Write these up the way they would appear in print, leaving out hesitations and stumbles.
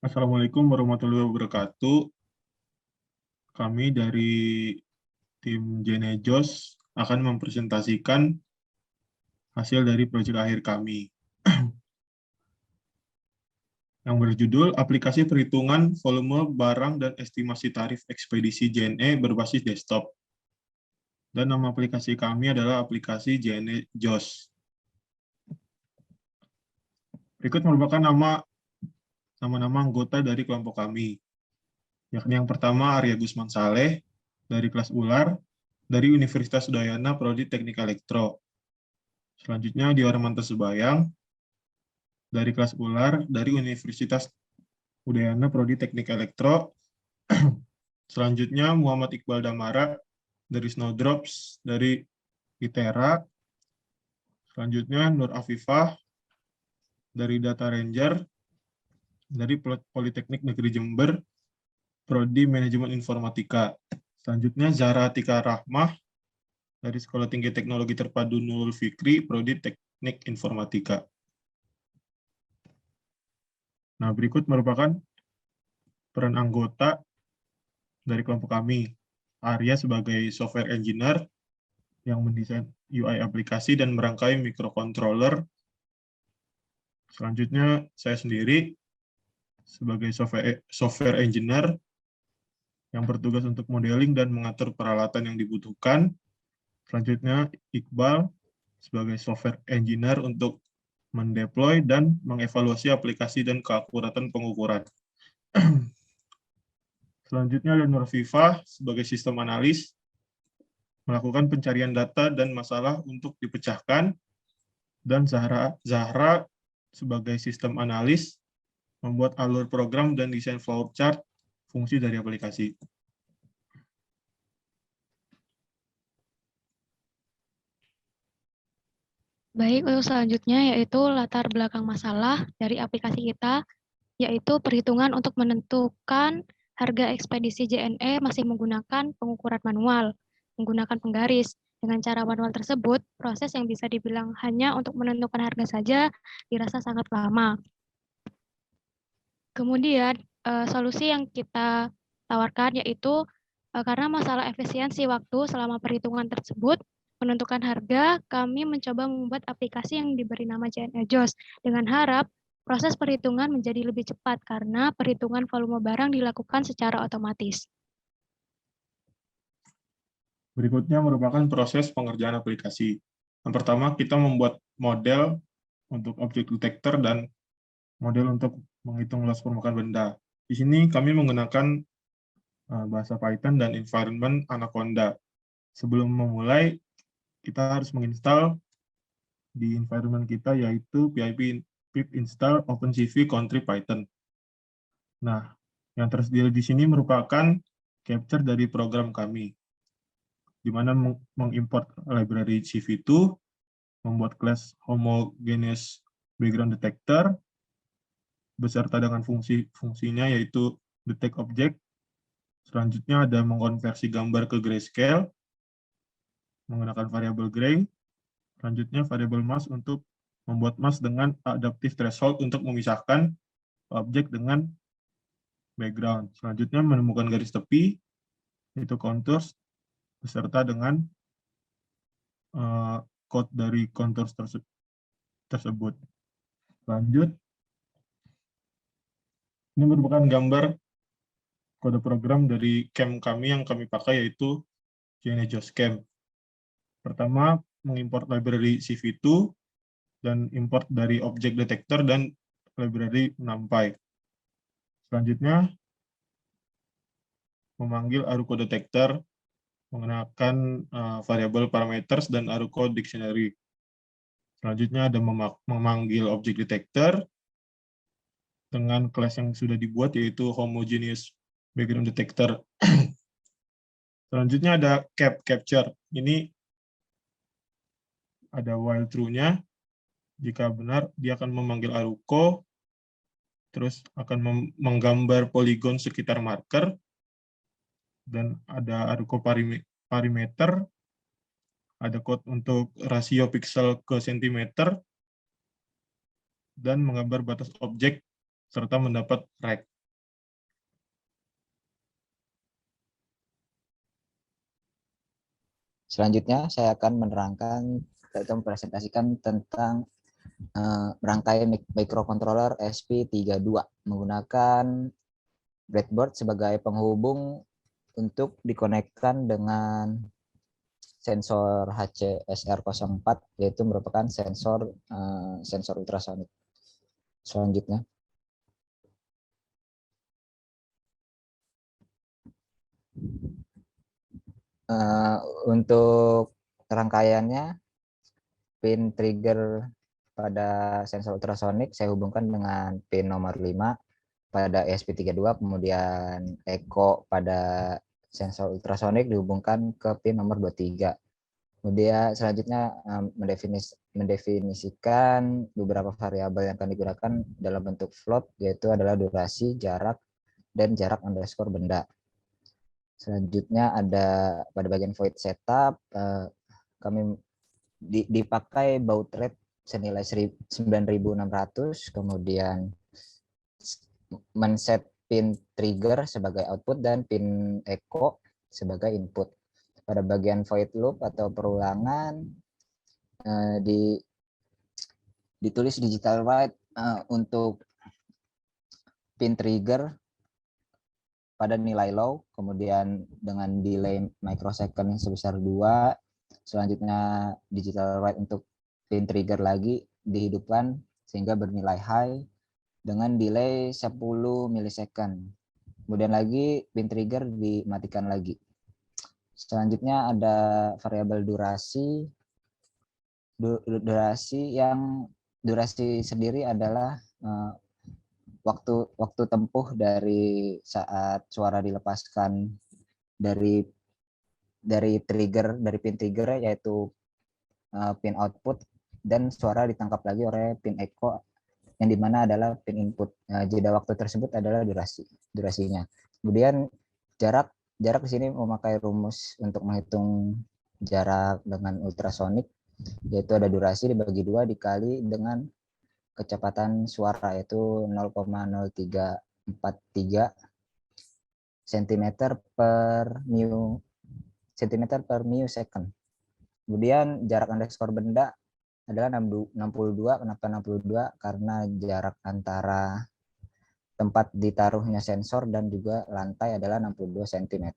Assalamualaikum warahmatullahi wabarakatuh. Kami dari tim Genejos akan mempresentasikan hasil dari proyek akhir kami yang berjudul Aplikasi Perhitungan Volume Barang dan Estimasi Tarif Ekspedisi JNE berbasis desktop. Dan nama aplikasi kami adalah aplikasi Genejos. Berikut merupakan nama-nama anggota dari kelompok kami, yakni yang pertama Arya Gusman Saleh dari kelas Ular dari Universitas Udayana Prodi Teknik Elektro. Selanjutnya Dio Armanto Sebayang dari kelas Ular dari Universitas Udayana Prodi Teknik Elektro. Selanjutnya Muhammad Iqbal Damara dari Snowdrops dari ITERA. Selanjutnya Nur Afifah dari Data Ranger dari Politeknik Negeri Jember Prodi Manajemen Informatika. Selanjutnya Zahra Atika Rahmah dari Sekolah Tinggi Teknologi Terpadu Nurul Fikri Prodi Teknik Informatika. Nah, berikut merupakan peran anggota dari kelompok kami. Arya sebagai software engineer yang mendesain UI aplikasi dan merangkai microcontroller. Selanjutnya saya sendiri sebagai software engineer yang bertugas untuk modeling dan mengatur peralatan yang dibutuhkan. Selanjutnya Iqbal sebagai software engineer untuk mendeploy dan mengevaluasi aplikasi dan keakuratan pengukuran. Selanjutnya ada Nur Fifah sebagai sistem analis, melakukan pencarian data dan masalah untuk dipecahkan, dan Zahra sebagai sistem analis, membuat alur program dan desain flowchart fungsi dari aplikasi. Baik, untuk selanjutnya yaitu latar belakang masalah dari aplikasi kita, yaitu perhitungan untuk menentukan harga ekspedisi JNE masih menggunakan pengukuran manual, menggunakan penggaris. Dengan cara manual tersebut, proses yang bisa dibilang hanya untuk menentukan harga saja dirasa sangat lama. Kemudian, solusi yang kita tawarkan yaitu karena masalah efisiensi waktu selama perhitungan tersebut, menentukan harga, kami mencoba membuat aplikasi yang diberi nama JNE JOS dengan harap proses perhitungan menjadi lebih cepat karena perhitungan volume barang dilakukan secara otomatis. Berikutnya merupakan proses pengerjaan aplikasi. Yang pertama, kita membuat model untuk objek detektor dan model untuk menghitung luas permukaan benda. Di sini kami menggunakan bahasa Python dan environment Anaconda. Sebelum memulai, kita harus menginstal di environment kita yaitu pip install OpenCV Country Python. Nah, yang tersedia di sini merupakan capture dari program kami, di mana mengimport library CV2, membuat kelas homogeneous background detector, beserta dengan fungsinya yaitu detect object. Selanjutnya ada mengkonversi gambar ke grayscale, menggunakan variabel gray. Selanjutnya variabel mask untuk membuat mask dengan adaptive threshold untuk memisahkan objek dengan background. Selanjutnya menemukan garis tepi, yaitu contours, beserta dengan code dari contours tersebut. Lanjut, ini merupakan gambar kode program dari camp kami yang kami pakai, yaitu Genejos Camp. Pertama, mengimport library CV2 dan import dari object detector dan library NumPy. Selanjutnya, memanggil Aruko detector menggunakan variabel parameters dan Aruko dictionary. Selanjutnya ada memanggil object detector dengan kelas yang sudah dibuat, yaitu homogeneous background detector. Selanjutnya ada capture. Ini ada while true-nya. Jika benar, dia akan memanggil Aruko, terus akan menggambar poligon sekitar marker, dan ada Aruko parameter, ada code untuk rasio pixel ke sentimeter, dan menggambar batas objek, serta mendapat rect. Selanjutnya saya akan menerangkan atau mempresentasikan tentang rangkaian microcontroller SP32 menggunakan breadboard sebagai penghubung untuk dikonekkan dengan sensor HCSR04, yaitu merupakan sensor ultrasonik. Selanjutnya, untuk rangkaiannya, pin trigger pada sensor ultrasonik saya hubungkan dengan pin nomor 5 pada ESP32, kemudian echo pada sensor ultrasonik dihubungkan ke pin nomor 23. Kemudian selanjutnya mendefinisikan beberapa variabel yang akan digunakan dalam bentuk float, yaitu adalah durasi, jarak, dan jarak underscore benda. Selanjutnya ada pada bagian void setup, kami dipakai baud rate senilai 9.600, kemudian men-set pin trigger sebagai output dan pin echo sebagai input. Pada bagian void loop atau perulangan, ditulis digital write untuk pin trigger pada nilai low, kemudian dengan delay microsecond sebesar 2. Selanjutnya digital write untuk pin trigger lagi dihidupkan sehingga bernilai high dengan delay 10 milisecond. Kemudian lagi pin trigger dimatikan lagi. Selanjutnya ada variabel durasi. Durasi sendiri adalah waktu tempuh dari saat suara dilepaskan dari pin trigger, yaitu pin output, dan suara ditangkap lagi oleh pin echo yang dimana adalah pin input. Jeda waktu tersebut adalah durasinya. Kemudian jarak di sini memakai rumus untuk menghitung jarak dengan ultrasonik, yaitu ada durasi dibagi 2 dikali dengan kecepatan suara, yaitu 0,0343 cm per second. Kemudian jarak underscore benda adalah 62. Kenapa 62? Karena jarak antara tempat ditaruhnya sensor dan juga lantai adalah 62 cm.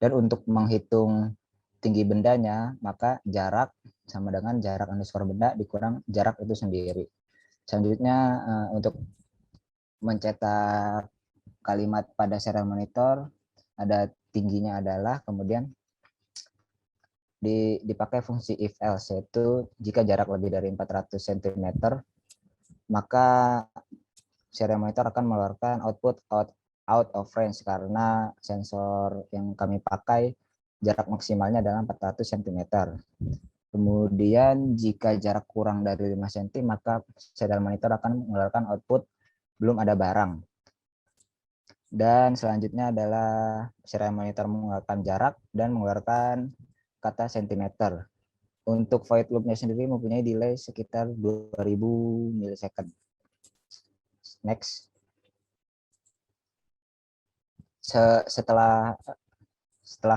Dan untuk menghitung tinggi bendanya, maka jarak sama dengan jarak underscore benda dikurang jarak itu sendiri. Selanjutnya untuk mencetak kalimat pada serial monitor, ada tingginya adalah, kemudian dipakai fungsi if else, yaitu jika jarak lebih dari 400 cm, maka serial monitor akan mengeluarkan output out of range karena sensor yang kami pakai jarak maksimalnya adalah 400 cm. Kemudian jika jarak kurang dari 5 cm, maka serial monitor akan mengeluarkan output belum ada barang. Dan selanjutnya adalah serial monitor mengeluarkan jarak dan mengeluarkan kata sentimeter. Untuk void loop-nya sendiri mempunyai delay sekitar 2000 milisecond. Next. Setelah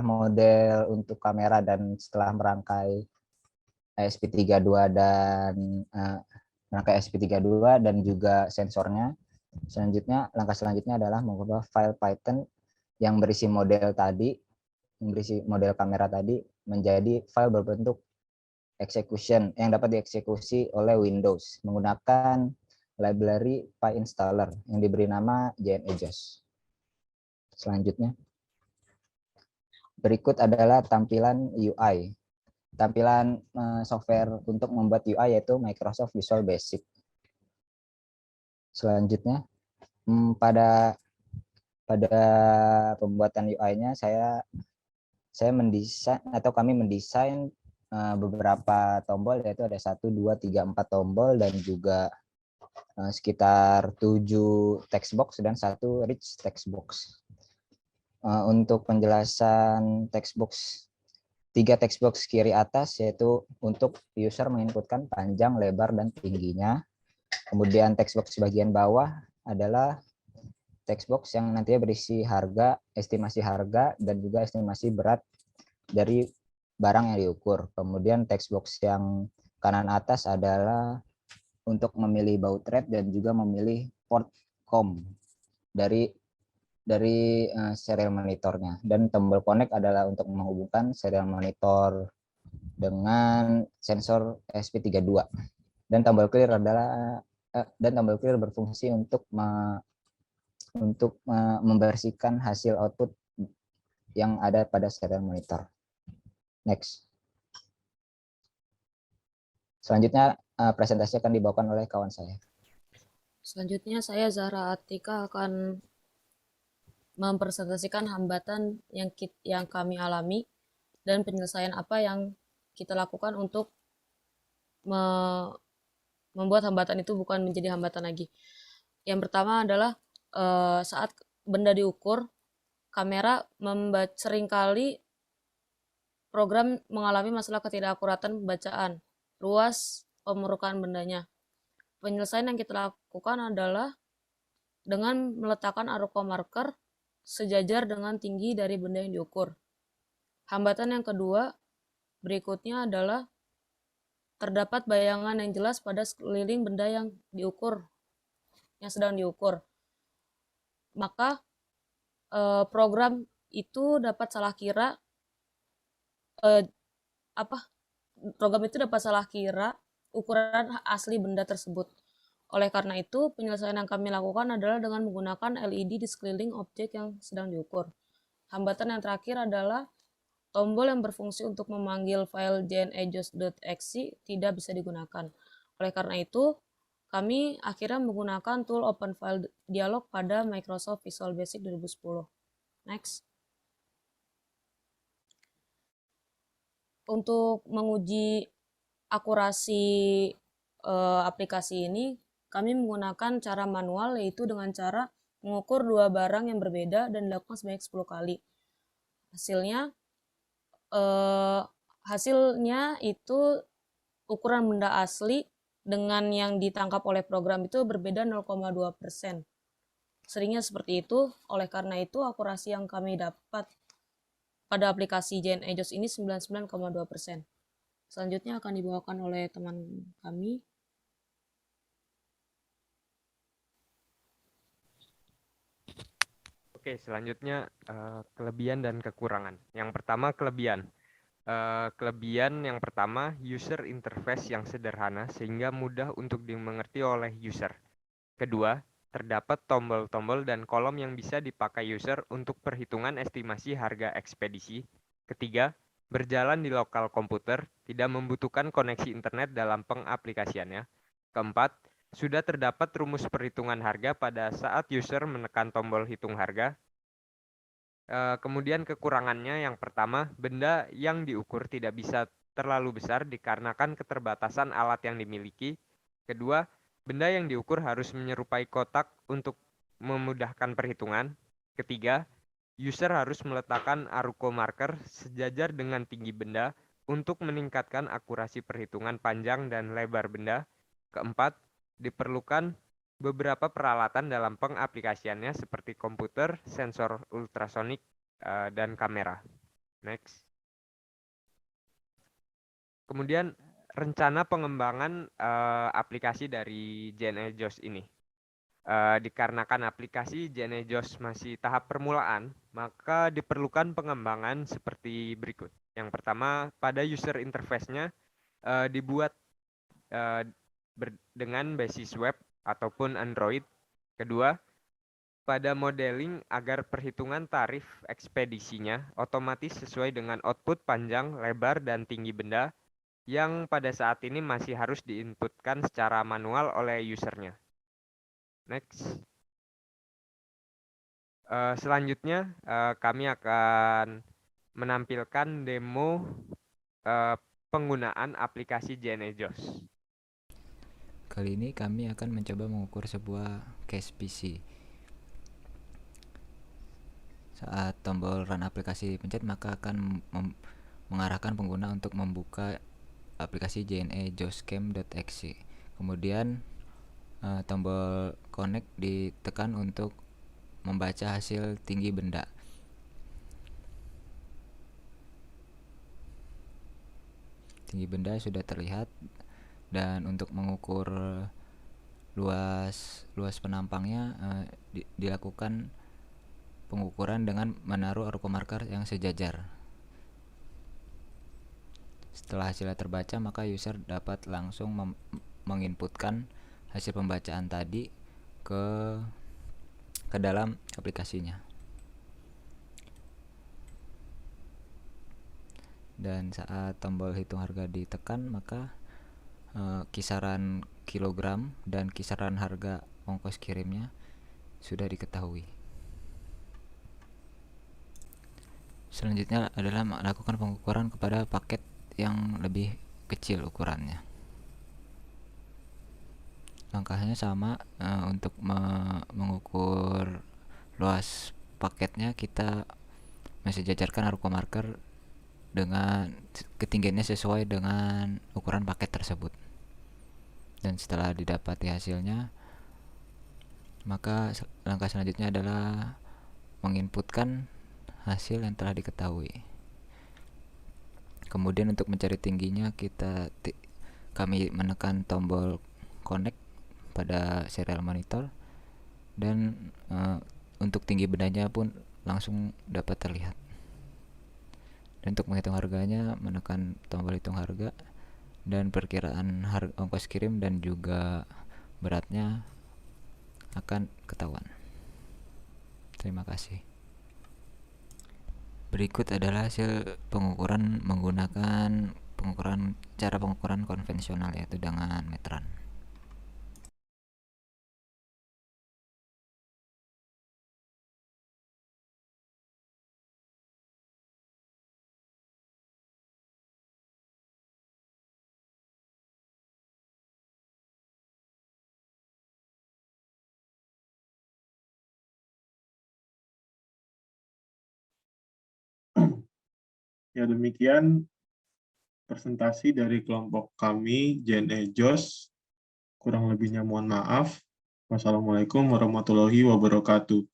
model untuk kamera dan setelah merangkai ESP32 dan juga sensornya, langkah selanjutnya adalah mengubah file Python yang berisi model kamera tadi menjadi file berbentuk execution yang dapat dieksekusi oleh Windows menggunakan library PyInstaller yang diberi nama JNEJOS. Selanjutnya, berikut adalah tampilan UI. Tampilan software untuk membuat UI yaitu Microsoft Visual Basic. Selanjutnya, pada pembuatan UI-nya kami mendesain beberapa tombol, yaitu ada 1, 2, 3, 4 tombol dan juga sekitar 7 text box dan 1 rich text box. Untuk penjelasan text box, 3 text box kiri atas yaitu untuk user menginputkan panjang, lebar, dan tingginya. Kemudian text box bagian bawah adalah text box yang nantinya berisi harga, estimasi harga, dan juga estimasi berat dari barang yang diukur. Kemudian text box yang kanan atas adalah untuk memilih baud rate dan juga memilih port COM dari serial monitornya. Dan tombol connect adalah untuk menghubungkan serial monitor dengan sensor SP32. Dan tombol clear berfungsi untuk membersihkan hasil output yang ada pada serial monitor. Next. Selanjutnya presentasi akan dibawakan oleh kawan saya. Selanjutnya saya Zahra Atika akan mempresentasikan hambatan yang kami alami dan penyelesaian apa yang kita lakukan untuk membuat hambatan itu bukan menjadi hambatan lagi. Yang pertama adalah saat benda diukur, kamera seringkali program mengalami masalah ketidakakuratan pembacaan, luas pemerukan bendanya. Penyelesaian yang kita lakukan adalah dengan meletakkan aruko marker sejajar dengan tinggi dari benda yang diukur. Hambatan yang kedua berikutnya adalah terdapat bayangan yang jelas pada sekeliling benda yang sedang diukur. Maka program itu dapat salah kira ukuran asli benda tersebut. Oleh karena itu, penyelesaian yang kami lakukan adalah dengan menggunakan LED di sekeliling objek yang sedang diukur. Hambatan yang terakhir adalah tombol yang berfungsi untuk memanggil file jnejos.exe tidak bisa digunakan. Oleh karena itu, kami akhirnya menggunakan tool Open File Dialog pada Microsoft Visual Basic 2010. Next. Untuk menguji akurasi aplikasi ini, kami menggunakan cara manual, yaitu dengan cara mengukur dua barang yang berbeda dan dilakukan sebanyak 10 kali. Hasilnya itu ukuran benda asli dengan yang ditangkap oleh program itu berbeda 0,2%. Seringnya seperti itu, oleh karena itu akurasi yang kami dapat pada aplikasi JNEJOS ini 99,2%. Selanjutnya akan dibawakan oleh teman kami. Oke, selanjutnya kelebihan dan kekurangan. Yang pertama kelebihan. Kelebihan yang pertama, user interface yang sederhana sehingga mudah untuk dimengerti oleh user. Kedua, terdapat tombol-tombol dan kolom yang bisa dipakai user untuk perhitungan estimasi harga ekspedisi. Ketiga, berjalan di lokal komputer, tidak membutuhkan koneksi internet dalam pengaplikasiannya. Keempat, sudah terdapat rumus perhitungan harga pada saat user menekan tombol hitung harga. Kemudian kekurangannya yang pertama, benda yang diukur tidak bisa terlalu besar dikarenakan keterbatasan alat yang dimiliki. Kedua, benda yang diukur harus menyerupai kotak untuk memudahkan perhitungan. Ketiga, user harus meletakkan aruko marker sejajar dengan tinggi benda untuk meningkatkan akurasi perhitungan panjang dan lebar benda. Keempat, diperlukan beberapa peralatan dalam pengaplikasiannya seperti komputer, sensor ultrasonik, dan kamera. Next. Kemudian rencana pengembangan aplikasi dari JNEJOS ini. Dikarenakan aplikasi JNEJOS masih tahap permulaan, maka diperlukan pengembangan seperti berikut. Yang pertama, pada user interface-nya dibuat dengan basis web ataupun Android. Kedua, pada modeling agar perhitungan tarif ekspedisinya otomatis sesuai dengan output panjang, lebar, dan tinggi benda yang pada saat ini masih harus diinputkan secara manual oleh usernya. Next. Selanjutnya kami akan menampilkan demo penggunaan aplikasi JNEJOS. Kali ini kami akan mencoba mengukur sebuah case PC. Saat tombol run aplikasi dipencet, maka akan mengarahkan pengguna untuk membuka aplikasi jnejoscam.exe. Kemudian tombol connect ditekan untuk membaca hasil tinggi benda. tinggi benda sudah terlihat, dan untuk mengukur luas penampangnya dilakukan pengukuran dengan menaruh arco marker yang sejajar. Setelah hasilnya terbaca, maka user dapat langsung menginputkan hasil pembacaan tadi ke dalam aplikasinya. Dan saat tombol hitung harga ditekan, maka kisaran kilogram dan kisaran harga ongkos kirimnya sudah diketahui. Selanjutnya adalah melakukan pengukuran kepada paket yang lebih kecil ukurannya. Langkahnya sama. Untuk mengukur luas paketnya, kita masih jajarkan arco marker dengan ketinggiannya sesuai dengan ukuran paket tersebut. Dan setelah didapati hasilnya, maka langkah selanjutnya adalah menginputkan hasil yang telah diketahui. Kemudian untuk mencari tingginya, kami menekan tombol connect pada serial monitor, dan untuk tinggi bendanya pun langsung dapat terlihat. Dan untuk menghitung harganya, menekan tombol hitung harga, dan perkiraan ongkos kirim dan juga beratnya akan ketahuan. Terima kasih. Berikut adalah hasil pengukuran menggunakan cara pengukuran konvensional, yaitu dengan meteran. Ya, demikian presentasi dari kelompok kami, JNE JOS. Kurang lebihnya mohon maaf. Wassalamualaikum warahmatullahi wabarakatuh.